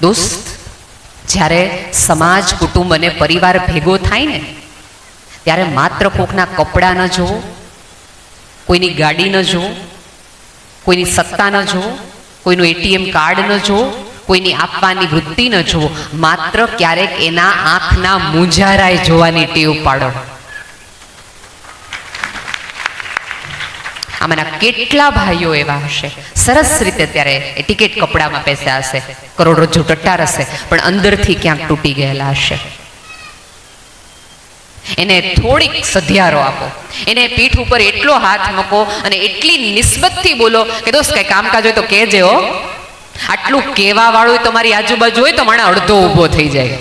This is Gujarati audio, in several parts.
દોસ્ત, જ્યારે સમાજ, કુટુંબ અને પરિવાર ભેગો થાય ને ત્યારે માત્ર કોકના કપડાં ન જોવો, કોઈની ગાડી ન જોવો, કોઈની સત્તા ન જોવો, કોઈનું એટીએમ કાર્ડ ન જોવો, કોઈની આપવાની વૃત્તિ ન જોવો, માત્ર ક્યારેક એના આંખના મૂંઝારાય જોવાની ટેવ પાડો. આમાંના કેટલા ભાઈઓ એવા હશે, સરસ રીતે ત્યારે એ ટિકિટ કપડામાં પૈસા હશે, કરોડરજ્જુ ટટ્ટાર હશે, પણ અંદરથી ક્યાંક તૂટી ગયેલા હશે. એને થોડીક સધિયારો આપો, એને પીઠ ઉપર એટલો હાથ મૂકો અને એટલી નિસ્બતથી બોલો કે દોસ્ત કઈ કામકાજ હોય તો કહેજે હો. આટલું કહેવા વાળું તમારી આજુબાજુ હોય તો માણસ અડધો ઊભો થઈ જાય.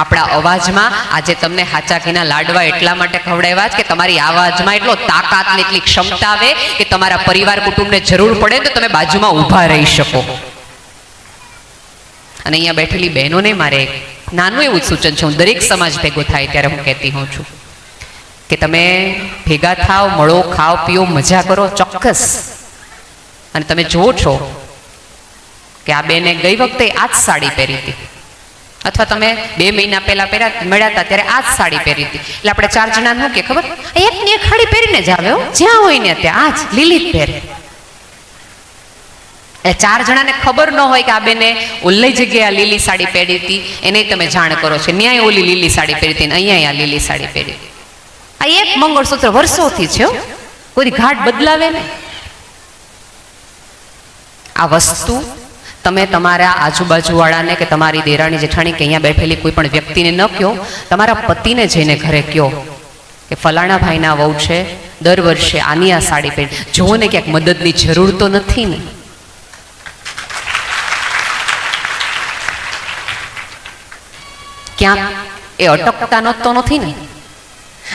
આપણા અવાજમાં આજે તમને હાચા ઘીના લાડવા એટલા માટે ખવડાવ્યા છે કે તમારી અવાજમાં એટલો તાકાત ને એટલી ક્ષમતા આવે કે તમારા પરિવાર કુટુંબને જરૂર પડે તો તમે બાજુમાં ઊભા રહી શકો. અને અહીંયા બેઠેલી બહેનોને મારે નાનું એવું સૂચન છે, હું દરેક સમાજ ભેગો થાય ત્યારે હું કહેતી હોઉં છું કે તમે ભેગા થાવ, મળો, ખાઓ, પીઓ, મજા કરો, ચોક્કસ. અને તમે જુઓ છો કે આ બેને ગઈ વખતે આ જ સાડી પહેરી હતી, અથવા તમે 2 મહિના પહેલા મળ્યા હતા ત્યારે આ જ સાડી પહેરી હતી. એટલે આપણે 4 જણા શું કે ખબર, એકની એક ખાડી પહેરીને જ આવે, જ્યાં હોય ને ત્યાં આ જ લીલી જ પહેરે. એટલે 4 જણાને ખબર ન હોય કે આ બેને ઓલી જગ્યાએ લીલી સાડી પહેરી હતી, એને તમે જાણ કરો છો. ન્યાય ઓલી લીલી સાડી પહેરી હતી, અહીંયા આ લીલી સાડી પહેરી હતી. આ એક મંગળસૂત્ર વર્ષોથી છે, કોઈ ઘાટ બદલાવે ને. આ વસ્તુ તમે તમારા આજુબાજુવાળાને કે તમારી દેરાણી જેઠાણી કે અહીંયા બેઠેલી કોઈ પણ વ્યક્તિને ન કહો, તમારા પતિને જઈને ઘરે કહો કે ફલાણા ભાઈના વહુ છે, દર વર્ષે આની આ સાડી પહેરી, જુઓ ને ક્યાંક મદદની જરૂર તો નથી ને. ક્યાંક એ અટકતા તો નથી ને.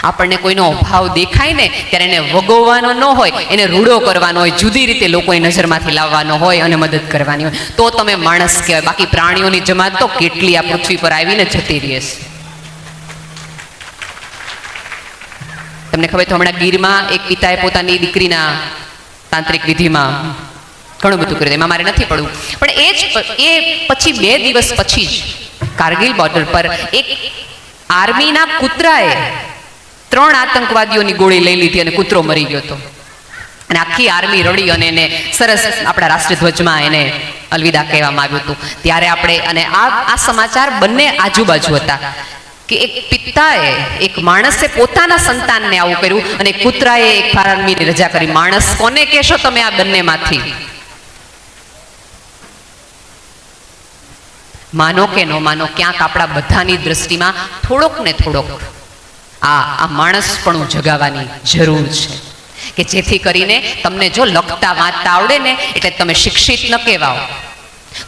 આપણને કોઈનો અભાવ દેખાય ને ત્યારે એને વગોવવાનો ન હોય, એને રૂડો કરવાનો હોય, જુદી રીતે લોકોની નજરમાંથી લાવવાનો હોય અને મદદ કરવાની હોય, તો તમે માણસ કહેવાય. બાકી પ્રાણીઓની જમાત તો કેટલી આ પૃથ્વી પર આવીને જતી રહે છે. તમને ખબર તો હમણાં ગીરમાં એક પિતાએ પોતાની દીકરીના તાંત્રિક વિધિમાં ઘણું બધું કર્યું, એમાં મારે નથી પડવું, પણ એ પછી 2 દિવસ પછી જ કારગિલ બોર્ડર પર એક આર્મીના કૂતરાએ 3 આતંકવાદીઓની ગોળી લઈ લીધી અને કૂતરો મરી ગયો હતો. અને આખી આર્મી રડી અને એને સરસ આપણા રાષ્ટ્રધ્વજમાં એને અલવિદા કહેવામાં આવ્યું હતું. ત્યારે આપણે અને આ સમાચાર બંને આજુબાજુ હતા કે એક પિતાએ, એક માણસે પોતાના સંતાનને આવું કર્યું અને કૂતરાએ એક આર્મીની રજા કરી. માણસ કોને કહેશો તમે આ બંનેમાંથી? માનો કે ન માનો, ક્યાંક આપણા બધાની દ્રષ્ટિમાં થોડોક ને થોડોક આ માણસપણું જગાવવાની જરૂર છે કે જેથી કરીને તમને જો લખતા વાંચતા આવડે ને એટલે તમે શિક્ષિત ન કહેવાઓ.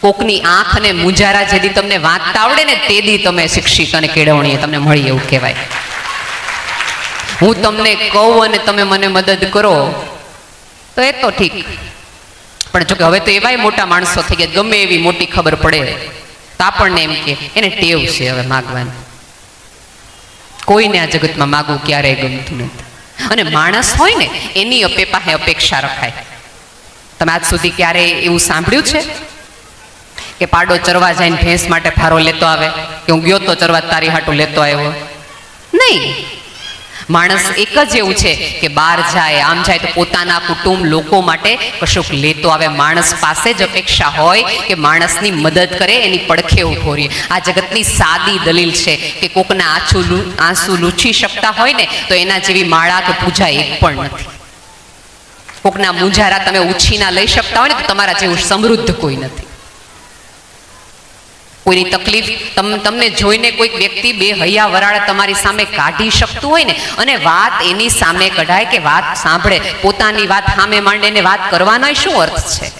કોકની આંખ અને મુંજારા જેથી તમને વાંચતા આવડે ને તેથી તમે શિક્ષિત અને કેળવણીએ તમને મળી એવું કહેવાય. હું તમને કહું અને તમે મને મદદ કરો તો એ તો ઠીક, પણ જો કે હવે તો એવાય મોટા માણસો થઈ ગયા, ગમે એવી મોટી ખબર પડે તો આપણને એમ કે એને ટેવ છે હવે માગવાની. કોઈને આ જગતમાં માગવું ક્યારેય ગમતું નથી. અને માણસ હોય ને એની પાસે અપેક્ષા રખાય. તમે આજ સુધી ક્યારેય એવું સાંભળ્યું છે કે પાડો ચરવા જઈને ભેંસ માટે ફારો લેતો આવે કે હું ગયો તો ચરવા તારી હાટું લેતો આવ્યો? નહીં. માણસ એક જ એવું છે કે બહાર જાય, આમ જાય તો પોતાના કુટુંબ લોકો માટે કશુંક લેતો આવે. માણસ પાસે જ અપેક્ષા હોય કે માણસની મદદ કરે, એની પડખે ઊભો રહે. આ જગતની સાદી દલીલ છે કે કોકના આંસુ લૂછી શકતા હોય ને તો એના જેવી માળા કે પૂજા એક પણ નથી. કોકના મુંજારા તમે ઉછીના લઈ શકતા હોય ને તો તમારા જેવું સમૃદ્ધ કોઈ નથી. કોઈની તકલીફ તમને જોઈને કોઈક વ્યક્તિ બે હૈયા વરાળ તમારી સામે કાઢી શકતું હોય ને અને વાત એની સામે કઢાય કે વાત સાંભળે, પોતાની વાત સામે માંડે ને વાત કરવાનો શું અર્થ છે?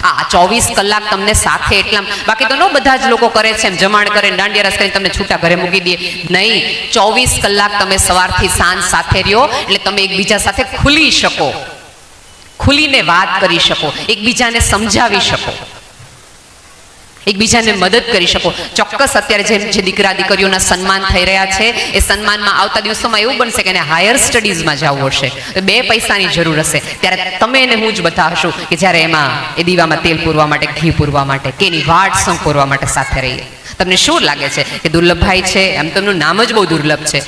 આ 24 કલાક તમને સાથે એટલા, બાકી તો ન બધા જ લોકો કરે છે એમ જમાણ કરે, દાંડિયા રસ કરીને તમને છૂટા ઘરે મૂકી દે. નહીં, 24 કલાક તમે સવારથી સાંજ સાથે રહ્યો એટલે તમે એકબીજા સાથે ખુલી શકો, ખુલીને વાત કરી શકો, એકબીજાને સમજાવી શકો. એકબીજાને મદદ કરી શકો. ચોક્કસ અત્યારે જે દીકરા દીકરીઓના સન્માન થઈ રહ્યા છે એ સન્માનમાં આવતા દિવસોમાં એવું બનશે કે એને હાયર સ્ટડીઝમાં જવું હશે, તો 2 પૈસાની જરૂર હશે, ત્યારે તમે એને હું જ બતાવશું કે જ્યારે એમાં એ દીવામાં તેલ પૂરવા માટે, ઘી પૂરવા માટે, કે એની વાટ સંપૂરવા માટે સાથે રહીએ. તમને શું લાગે છે કે દુર્લભભાઈ છે, એમ તો એમનું નામ જ બહુ દુર્લભ છે,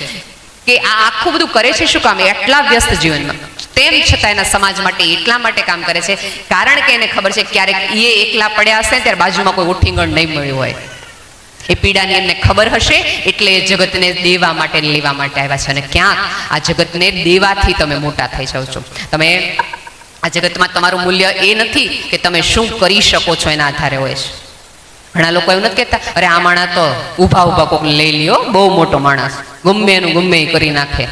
કે આ આખું બધું કરે છે શું કામ? એટલા વ્યસ્ત જીવનમાં તેમ છતાં એના સમાજ માટે એટલા માટે કામ કરે છે કારણ કે એને ખબર છે ક્યારેક એ એકલા પડ્યા હશે ત્યારે બાજુમાં કોઈ ઉઠીંગણ નહીં મળ્યું હોય. એ પીડાની એમને ખબર હશે એટલે જગતને દેવા માટે લેવા માટે આવ્યા છે. અને ક્યાંક આ જગતને દેવાથી તમે મોટા થઈ જાઓ છો. તમે આ જગતમાં તમારું મૂલ્ય એ નથી કે તમે શું કરી શકો છો એના આધારે હોય છે. ઘણા લોકો એવું નથી કહેતા, અરે આ માણસ તો ઊભા ઊભા કોકને લઈ લ્યો, બહુ મોટો માણસ, ગમે એનું ગમે એ કરી નાખે.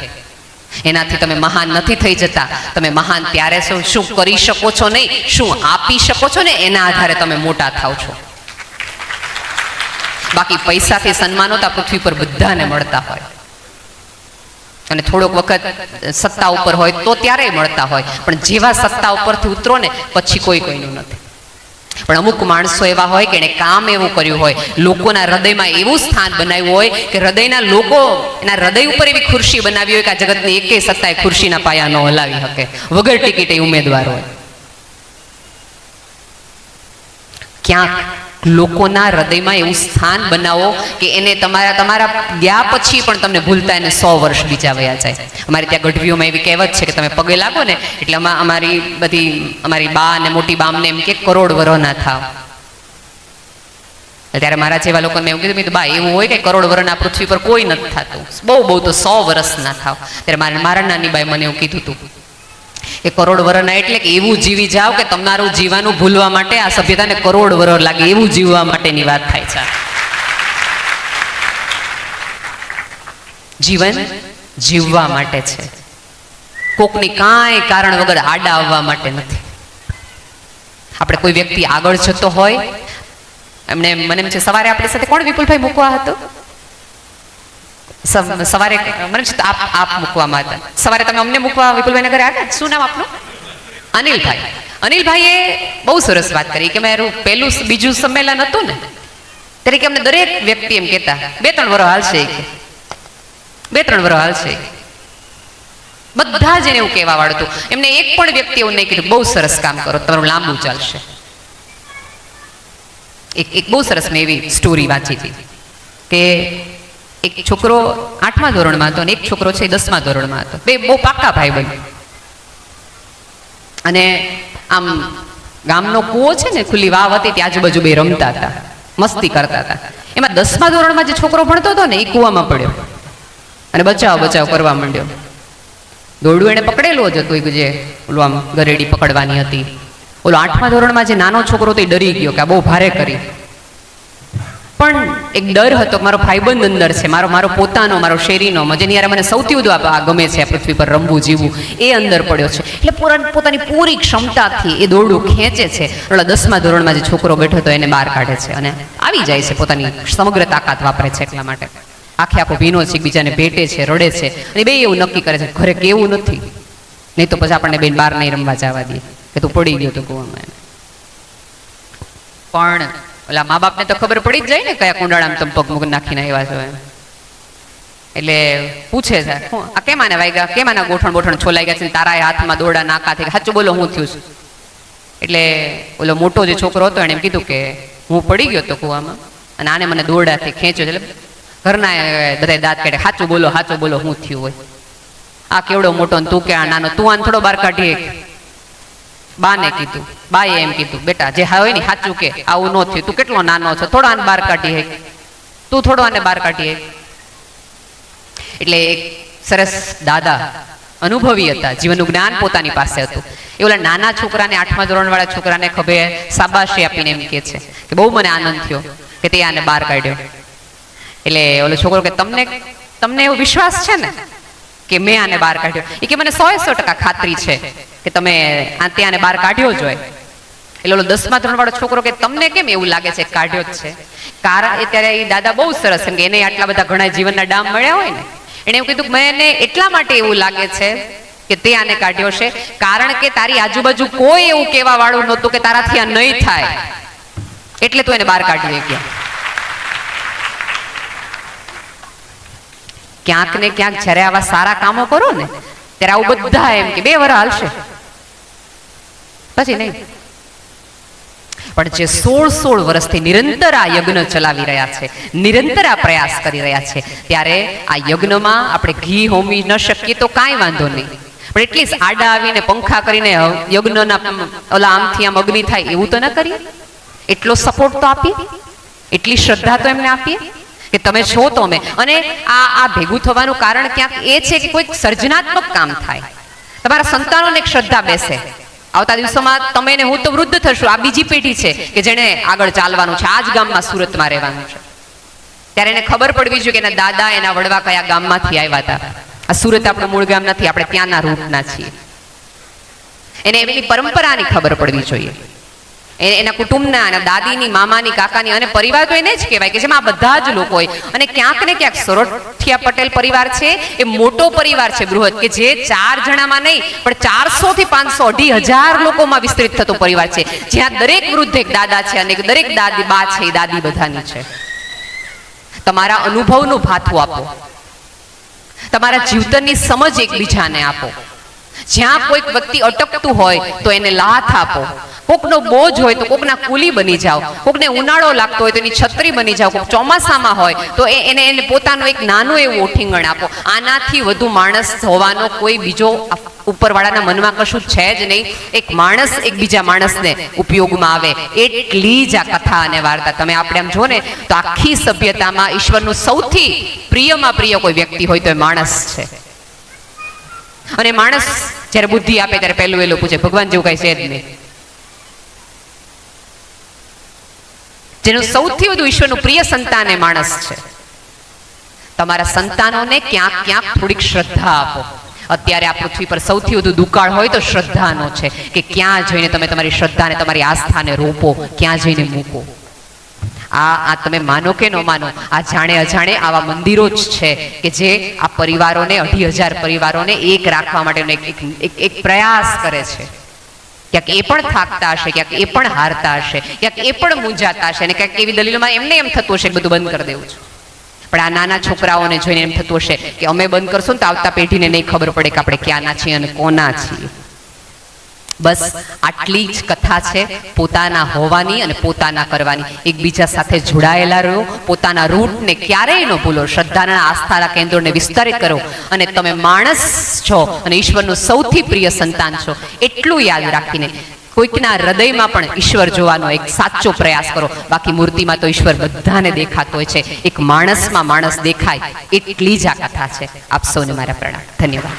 એનાથી તમે મહાન નથી થઈ જતા. તમે મહાન ત્યારે શું કરી શકો છો નહીં, શું આપી શકો છો ને એના આધારે તમે મોટા થાવ છો. બાકી પૈસાથી સન્માનો તો પૃથ્વી પર બધાને મળતા હોય, અને થોડોક વખત સત્તા ઉપર હોય તો ત્યારે મળતા હોય, પણ જેવા સત્તા ઉપરથી ઉતરો ને પછી કોઈનું નથી. પણ અમુક માણસો એવા હોય કે એને કામ એવું કર્યું હોય, લોકોના હૃદયમાં એવું સ્થાન બનાવ્યું હોય કે હૃદયના લોકો એના હૃદય ઉપર એવી ખુરશી બનાવી હોય કે આ જગતની એકેય સત્તાએ ખુરશીના પાયા ન હલાવી શકે, વગર ટિકિટે ઉમેદવાર હોય. ક્યાંક લોકોના હૃદયમાં એવું સ્થાન બનાવો કે એને તમારા ગયા પછી પણ તમને ભૂલતા એને 100 વર્ષ બીજા વયા જાય. અમારે ત્યાં ગઢવીઓમાં એવી કહેવત છે કે તમે પગે લાગો ને એટલે અમારી બા અને મોટી બામને એમ કે કરોડ વરસ ના થાવ. ત્યારે મારા જેવા લોકોને મેં એવું કીધું, બા એવું હોય કે કરોડ વરસ આ પૃથ્વી પર કોઈ નથી થતું, બહુ તો 100 વર્ષ ના થાવ. ત્યારે મારા નાની બાઈ મને એવું કીધું હતું કે કરોડ વરના એટલે કે એવું જીવી જાવ કે તમારું જીવાનું ભૂલવા માટે આ સભ્યતાને કરોડ વરસ લાગે, એવું જીવવા માટેની વાત થાય છે. જીવન જીવવા માટે છે, કોકની કાંઈ કારણ વગર આડા આવવા માટે નથી. આપણે કોઈ વ્યક્તિ આગળ જતો હોય, એમને મને એમ છે સવારે આપણી સાથે કોણ વિપુલભાઈ મૂકવા હતો, સવારે મને આપ મૂકવામાં હતા, સવારે તમે અમને મૂકવા વિપુલભાઈ ઘરે આવ્યા, શું નામ આપનું? અનિલભાઈ. અનિલભાઈએ બહુ સરસ વાત કરી કે મારું પહેલું બીજું સંમેલન હતું ને ત્યારે કે અમને દરેક વ્યક્તિ એમ કહેતા 2-3 વર્ષ હાલશે, 2-3 વર્ષ હાલશે, બધા જ એને એવું કહેવા વાળું હતું. એમને એક પણ વ્યક્તિ એવું નહીં કીધું બહુ સરસ કામ કરો, તમારું લાંબુ ચાલશે. એક બહુ સરસ મેં એવી સ્ટોરી વાંચી હતી કે એક છોકરો 8મા ધોરણમાં હતો અને એક છોકરો છે 10મા ધોરણમાં હતો. બે બહુ પાક્કા ભાઈ બહેન. અને આમ ગામનો કૂવો છે ને, ખુલ્લી વાવ હતી, ત્યાં આજુબાજુ બે રમતા હતા, મસ્તી કરતા હતા. એમાં 10મા ધોરણમાં જે છોકરો ભણતો હતો ને એ કૂવામાં પડ્યો અને બચાવ કરવા માંડ્યો. દોરડું એને પકડેલું જ હતું, જે ઓલું આમ ગરેડી પકડવાની હતી. ઓલો 8મા ધોરણમાં જે નાનો છોકરો હતો એ ડરી ગયો કે આ બહુ ભારે કરી. પણ એક ડર હતો, મારો ભાઈબંધ અંદર છે, મારો પોતાનો, મારો શેરીનો, જેની યાર મને સૌથી વધુ આ ગમે છે આ પૃથ્વી પર રમવું જીવવું, એ અંદર પડ્યો છે. એટલે પોતાની પૂરી ક્ષમતાથી એ દોરડું ખેંચે છે. ઓલા 10મા ધોરણમાં જે છોકરો બેઠો હતો એને બહાર કાઢે છે અને આવી જાય છે, પોતાની સમગ્ર તાકાત વાપરે છે. એટલા માટે આખો ભીનો છે, એકબીજાને ભેટે છે, રડે છે અને બે એવું નક્કી કરે છે ઘરે કેવું નથી, નહીં તો પછી આપણને બેન બહાર નહીં રમવા જવા દઈએ કે તું પડી ગયો તો કૂવામાં. પણ ઓલા મા બાપને તો ખબર પડી જ જાય ને કયા કુંડાળામાં તમે પગ નાખીને આવ્યા છો. એટલે પૂછે છે આ કેમ આને વાગ્યા, કેમ આના ગોઠણ છોલાઈ ગયા છે, તારા હાથમાં દોરડા નાકાથી, સાચું બોલો હું થયું છું? એટલે ઓલો મોટો જે છોકરો હતો એને એમ કીધું કે હું પડી ગયો હતો કૂવામાં અને આને મને દોરડાથી ખેંચ્યો. એટલે ઘરના બધા દાંત કાઢે, સાચું બોલો હું થયું હોય? આ કેવડો મોટો ને તું કે આ નાનો, તું આને થોડો બહાર કાઢીએ. બાને કીધું, બાએ એમ કીધું બેટા જે હોય ને સાચું કે આવું ન થયું, તું કેટલો નાનો છો, થોડો આને બહાર કાઢી, તું થોડો આને બહાર કાઢી. એટલે એક સરસ દાદા અનુભવી હતા, જીવનનું જ્ઞાન પોતાની પાસે હતું. એ ઓલા નાના છોકરાને 8મા ધોરણ વાળા છોકરાને ખભે શાબાશી આપીને એમ કે છે કે બહુ મને આનંદ થયો કે તે આને બહાર કાઢ્યો. એટલે ઓલો છોકરો કે તમને એવો વિશ્વાસ છે ને કે મેં આને બહાર કાઢ્યો? એ કે મને 100% ખાતરી છે કે તમે આને બહાર કાઢ્યો જ હોય. એટલે ઓલો 10મા ધોરણ વાળો છોકરો કે તમને કેમ એવું લાગે છે કાઢ્યો જ છે? કારણ ત્યારે એ દાદા બહુ સરસ, એમ કે એને આટલા બધા ઘણા જીવનના ડામ મળ્યા હોય ને, એને એવું કીધું કે મને એટલા માટે એવું લાગે છે કે તે આને કાઢ્યો છે કારણ કે તારી આજુબાજુ કોઈ એવું કહેવા વાળું નહોતું કે તારાથી આ નહીં થાય. એટલે તો એને બહાર કાઢી ગયા. ક્યાંક ને ક્યાંક જ્યારે આવા સારા કામો કરો ને ત્યારે આવું બધા એમ કે 2 વર્ષ હાલશે, પછી નહીં. પણ જે 16 વર્ષથી નિરંતર આ યજ્ઞ ચલાવી રહ્યા છે, નિરંતર આ પ્રયાસ કરી રહ્યા છે, ત્યારે આ યજ્ઞમાં આપણે ઘી હોમી ન શકીએ તો કાંઈ વાંધો નહીં, પણ એટલીસ્ટ આડા આવીને પંખા કરીને યજ્ઞના ઓલા આમથી આમ અગ્નિ થાય એવું તો ન કરીએ. એટલો સપોર્ટ તો આપીએ, એટલી શ્રદ્ધા તો એમને આપીએ કે તમે છો તો અમે. અને આ ભેગું થવાનું કારણ ક્યાંક એ છે કે કોઈક સર્જનાત્મક કામ થાય, તમારા સંતાનોને એક શ્રદ્ધા બેસે. આવતા દિવસોમાં તમે ને હું તો વૃદ્ધ થશું, આ બીજી પેઢી છે કે જેને આગળ ચાલવાનું છે, આ જ ગામમાં સુરતમાં રહેવાનું છે. ત્યારે એને ખબર પડવી જોઈએ કે એના દાદા એના વડવા કયા ગામમાંથી આવ્યા હતા. આ સુરત આપણું મૂળ ગામ નથી, આપણે ત્યાંના રૂટના છીએ. એને એની પરંપરાની ખબર પડવી જોઈએ, એના કુટુંબના, એના દાદીની, મામાની, કાકાની, અને પરિવાર તો એને જ કહેવાય કે જેમાં આ બધા જ લોકો હોય. અને ક્યાંક ને ક્યાંક સોરઠિયા પટેલ પરિવાર છે એ મોટો પરિવાર છે, બૃહદ, કે જે 4 જણામાં નહીં પણ 400 થી 500 2,000 લોકોમાં વિસ્તૃત થતો પરિવાર છે, જ્યાં દરેક વૃદ્ધ એક દાદા છે અને દરેક દાદી બા છે એ દાદી બધાની છે. તમારા અનુભવનું ભાથું આપો, તમારા જીવતરની સમજ એકબીજાને આપો. જ્યાં કોઈક વ્યક્તિ અટકતું હોય તો એને લાથ આપો, કોકનો બોજ હોય તો કોકના કુલી બની જાઓ, કોકને ઉનાળો લાગતો હોય તો એની છત્રી બની જાઓ, કોક ચોમાસામાં હોય તો એને પોતાનું એક નાનું એવું ઓઠીંગણ આપો. આનાથી વધુ માણસ હોવાનો કોઈ બીજો ઉપરવાળાના મનમાં કશું છે જ નહીં. એક માણસ એકબીજા માણસને ઉપયોગમાં આવે એટલી જ આ કથા અને વાર્તા. તમે આપણે આમ જો ને તો આખી સભ્યતામાં ઈશ્વરનું સૌથી પ્રિયમાં પ્રિય કોઈ વ્યક્તિ હોય તો એ માણસ છે. અને માણસ જ્યારે બુદ્ધિ આપે ત્યારે પહેલું પૂછે ભગવાન જેવું કઈ છે જ નહીં. જેનું સૌથી વધુ ઈશ્વરનું પ્રિય સંતાન એ માણસ છે. તમારા સંતાનોને ક્યાંક ક્યાંક થોડીક શ્રદ્ધા આપો. અત્યારે આ પૃથ્વી પર સૌથી વધુ દુકાળ હોય તો શ્રદ્ધાનો છે, કે ક્યાં જઈને તમે તમારી શ્રદ્ધાને, તમારી આસ્થાને રોપો, ક્યાં જઈને મૂકો. આ તમે માનો કે ન માનો, આ જાણે અજાણે આવા મંદિરો જ છે કે જે આ પરિવારોને, 2,500 પરિવારોને એક રાખવા માટેનો એક પ્રયાસ કરે છે. ક્યાંક એ પણ થાકતા હશે, ક્યાંક એ પણ હારતા હશે, ક્યાંક એ પણ મૂંઝાતા હશે, અને ક્યાંક એવી દલીલોમાં એમને એમ થતું હશે કે બધું બંધ કરી દેવું છે. પણ આ નાના છોકરાઓને જોઈને એમ થતું હશે કે અમે બંધ કરશું ને તો આવતા પેઢીને નહીં ખબર પડે કે આપણે ક્યાંના છીએ અને કોના છીએ. બસ આટલી જ કથા છે પોતાના હોવાની અને પોતાના કરવાની. એકબીજા સાથે જોડાયેલા રહો, પોતાના રૂટને ક્યારેય ન ભૂલો, શ્રદ્ધાના આસ્થાના કેન્દ્રોને વિસ્તારિત કરો, અને તમે માણસ છો અને ઈશ્વરનું સૌથી પ્રિય સંતાન છો એટલું યાદ રાખીને કોઈકના હૃદયમાં પણ ઈશ્વર જોવાનો એક સાચો પ્રયાસ કરો. બાકી મૂર્તિમાં તો ઈશ્વર બધાને દેખાતો હોય છે, એક માણસમાં માણસ દેખાય એટલી જ આ કથા છે. આપ સૌને મારા પ્રણામ. ધન્યવાદ.